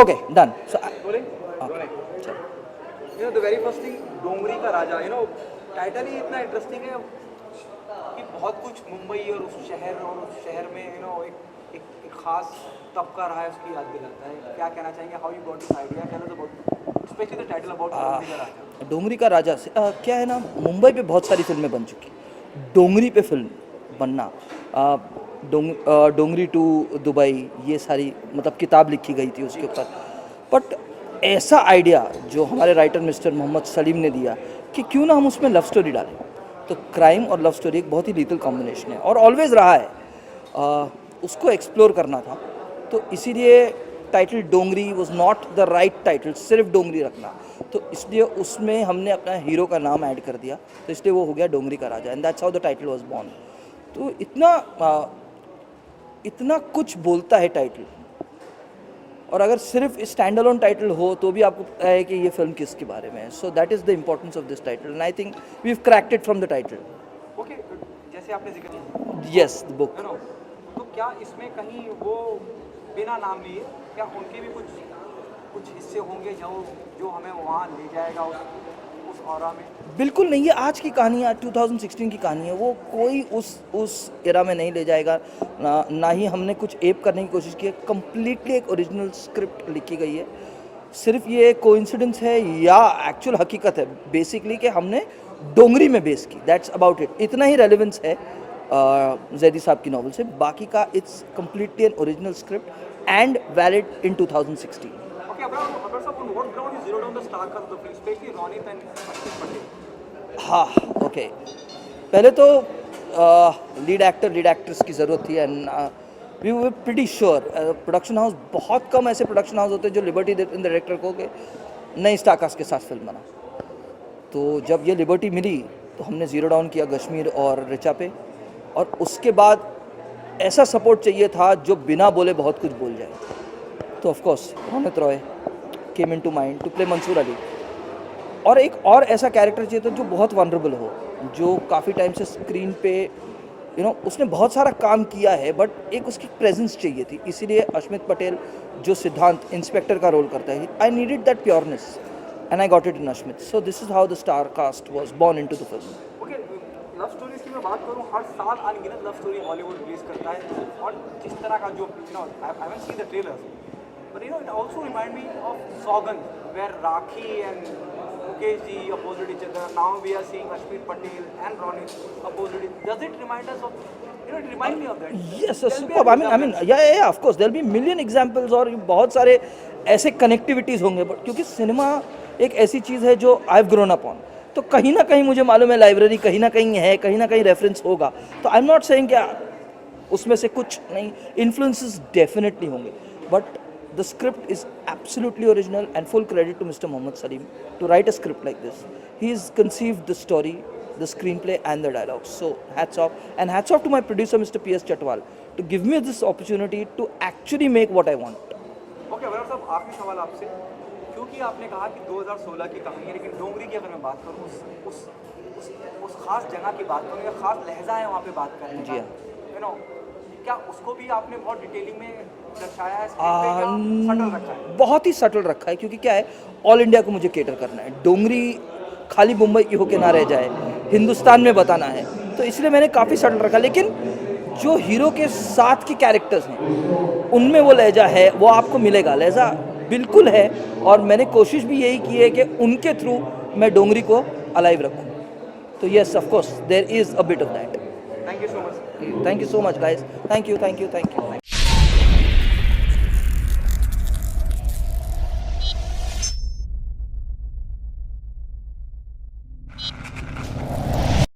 Okay done so the very first thing Dongri का राजा title ही इतना इंटरेस्टिंग है कि बहुत कुछ मुंबई और उस शहर में एक खास तबका रहा है, उसकी याद दिलाता है। क्या कहना चाहेंगे, how you got this idea, tell us about specially the title about Dongri का राजा। डोंगरी का राजा से क्या है ना, मुंबई पे बहुत सारी फिल्में बन चुकी, डोंगरी पे फिल्म बनना, डोंगरी टू दुबई, ये सारी मतलब किताब लिखी गई थी उसके ऊपर। बट ऐसा आइडिया जो हमारे राइटर मिस्टर मोहम्मद सलीम ने दिया कि क्यों ना हम उसमें लव स्टोरी डालें, तो क्राइम और लव स्टोरी एक बहुत ही लीथल कॉम्बिनेशन है और ऑलवेज रहा है, उसको एक्सप्लोर करना था। तो इसीलिए title Dongri was not the right title, सिर्फ डोंगरी रखना, तो इसलिए उसमें हमने अपना हीरो का नाम ऐड कर दिया, तो इसलिए वो हो गया डोंगरी का राजा, and that's how the title was born. तो इतना कुछ बोलता है टाइटल, और अगर सिर्फ स्टैंड अलोन टाइटल हो तो भी आपको पता है कि ये फिल्म किसके बारे में है। So that is the importance of this title, and I think we have cracked it from the title. Okay, जैसे आपने जिक्र किया, यस द बुक, तो क्या इसमें कहीं वो बिना नाम लिए क्या उनके भी कुछ हिस्से होंगे जो हमें वहाँ ले जाएगा उस ऑरा में? बिल्कुल नहीं, ये आज की कहानी है, 2016 की कहानी है, वो कोई उस एरा में नहीं ले जाएगा, ना ही हमने कुछ एप करने की कोशिश की है। कम्प्लीटली एक ओरिजिनल स्क्रिप्ट लिखी गई है, सिर्फ ये कोइंसिडेंस है या एक्चुअल हकीकत है बेसिकली कि हमने डोंगरी में बेस की, दैट्स अबाउट इट। इतना ही रेलेवेंस है जैदी साहब की नॉवल से, बाकी का it's completely an original script and valid in 2016। Okay, Abrar sir, on what ground you zero down the star cast of the film, especially Ronit and Ashwin Patel? हाँ okay, पहले तो lead actress की ज़रूरत थी, and we were pretty sure. Production house, बहुत कम ऐसे production house होते हैं जो लिबर्टी देते हैं डायरेक्टर को कि नई स्टारकास्ट के साथ फिल्म बना। तो जब ये लिबर्टी मिली तो हमने ज़ीरो डाउन किया कश्मीर और ऋचा पे, और उसके बाद ऐसा सपोर्ट चाहिए था जो बिना बोले बहुत कुछ बोल जाए। तो of course Ronit Roy came in to mind to play Mansoor Ali, और एक और ऐसा कैरेक्टर चाहिए था जो बहुत वनरेबल हो, जो काफ़ी टाइम से स्क्रीन पे उसने बहुत सारा काम किया है, बट एक उसकी प्रेजेंस चाहिए थी। इसीलिए अश्मित पटेल जो सिद्धांत इंस्पेक्टर का रोल करता है, I needed that pureness and I got it in Ashmit. So this is how the star cast was born into the film. Okay, love stories की मैं बात करूँ, हर साल अनगिनत लव स्टोरी हॉलीवुड रिलीज करता है, और जिस तरह का जो I haven't seen the trailers, but it also remind me of Sogan, where Rakhi and Mukesh ji opposite each other. Now we are seeing Ashwin Patel and Ronit opposite. Does it remind us of, it remind me of that? Yes, superb. I mean, yeah, of course, there'll be million examples, और बहुत सारे ऐसे connectivities होंगे, but क्योंकि cinema एक ऐसी चीज़ है जो I have grown up on, तो कहीं ना कहीं मुझे मालूम है लाइब्रेरी कहीं ना कहीं है, कहीं ना कहीं रेफरेंस होगा। तो आई एम नॉट सेइंग क्या उसमें से कुछ नहीं, इन्फ्लुएंसेस डेफिनेटली होंगे, but the script is absolutely original, and full credit to Mr. Mohammad Salim to write a script like this. He's conceived the story, the screenplay and the dialogues. So hats off, and hats off to my producer Mr. P.S. Chatwal to give me this opportunity to actually make what I want. Okay, Abrar साहब, आखिरी सवाल आपसे, क्योंकि आपने कहा कि 2016 की कहानी है, लेकिन डोंगरी की अगर मैं बात करूँ, उस खास जगह की बात करूँ, या खास लहजा है वहाँ पे बात करने का, क्या उसको भी आपने बहुत डिटेलिंग में दर्शाया है, सटल रखा है? बहुत ही सटल रखा है, क्योंकि क्या है, ऑल इंडिया को मुझे केटर करना है, डोंगरी खाली मुंबई की होके ना रह जाए, हिंदुस्तान में बताना है, तो इसलिए मैंने काफ़ी सटल रखा। लेकिन जो हीरो के साथ के कैरेक्टर्स हैं उनमें वो लहजा है, वो आपको मिलेगा, लहजा बिल्कुल है, और मैंने कोशिश भी यही की है कि उनके थ्रू मैं डोंगरी को अलाइव रखूँ। तो yes, of course there is a bit of that. Thank you so much. Thank you so much, guys. Thank you.